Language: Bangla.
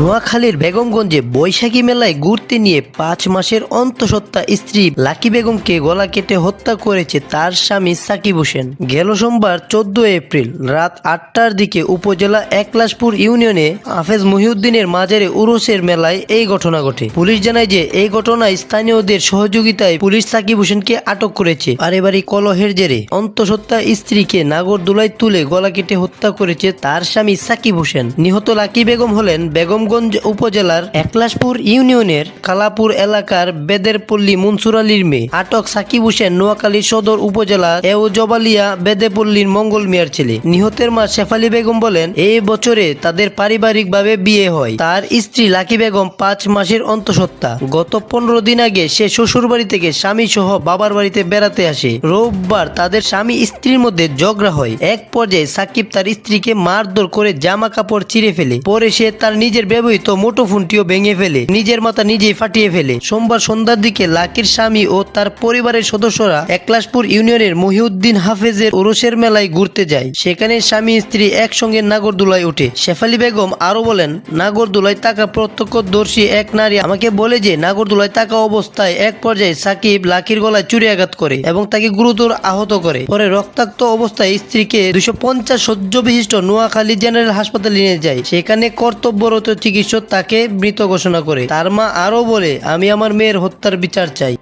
নোয়াখালীর বেগমগঞ্জে বৈশাখী মেলায় ঘুরতে নিয়ে 5 মাসের অন্তঃসত্ত্বা স্ত্রী লাকি বেগমকে গলা কেটে হত্যা করেছে তার স্বামী সাকিব হোসেন। গেল সোমবার 14 এপ্রিল রাত 8টার দিকে উপজেলা একলাশপুর ইউনিয়নে হাফেজ মহিউদ্দিনের মাজারে উরুসের মেলায় এই ঘটনা ঘটে। পুলিশ জানায় যে এই ঘটনায় স্থানীয়দের সহযোগিতায় পুলিশ সাকিব হোসেনকে আটক করেছে। পারিবারিক কলহের জেরে অন্তঃসত্ত্বা স্ত্রীকে নাগরদোলায় তুলে গলা কেটে হত্যা করেছে তার স্বামী সাকিব হোসেন। নিহত লাকি বেগম হলেন বেগমগঞ্জ উপজেলার একলাশপুর ইউনিয়নের কালাপুর এলাকার বেদেরপল্লী মনসুর আলীর মেয়ে। আটক সাকিব হোসেন নোয়াখালী সদর উপজেলার জবালিয়া বেদেপল্লীর মঙ্গল মিয়ার ছেলে। নিহতের মা শেফালী বেগম বলেন, এই বছরে তাদের পারিবারিকভাবে বিয়ে হয়। তার স্ত্রী লাকি বেগম 5 মাসের অন্তঃসত্ত্বা। গত 15 দিন আগে সে শ্বশুর বাড়ি থেকে স্বামী সহ বাবার বাড়িতে বেড়াতে আসে। রোববার তাদের স্বামী স্ত্রীর মধ্যে ঝগড়া হয়। এক পর্যায়ে সাকিব তার স্ত্রীকে মারধর করে জামা কাপড় ছিঁড়ে ফেলে। পরে সে তার নিজের ব্যবহৃত মুঠোফোনটিও ভেঙে ফেলে, নিজের মাথা নিজেই ফাটিয়ে ফেলে। সোমবার সন্ধ্যার দিকে লাকির স্বামী ও তার পরিবারের সদস্যরা একলাশপুর ইউনিয়নের মহিউদ্দিন হাফেজের উরুসের মেলায় ঘুরতে যায়। সেখানে স্বামী স্ত্রী একসঙ্গে নাগরদোলায় ওঠে। শেফালী বেগম আরো বলেন, নাগরদোলায় থাকা প্রত্যক্ষদর্শী এক নারী আমাকে বলে যে নাগরদোলায় থাকা অবস্থায় এক পর্যায়ে সাকিব লাকির গলায় ছুরি আঘাত করে এবং তাকে গুরুতর আহত করে। পরে রক্তাক্ত অবস্থায় স্ত্রীকে 250 শয্য বিশিষ্ট নোয়াখালী জেনারেল হাসপাতালে নিয়ে যায়। সেখানে কর্তব্যরত চিকিৎসক তাকে মৃত ঘোষণা করে। তার মা আরো বলে, আমি আমার মেয়ের হত্যার বিচার চাই।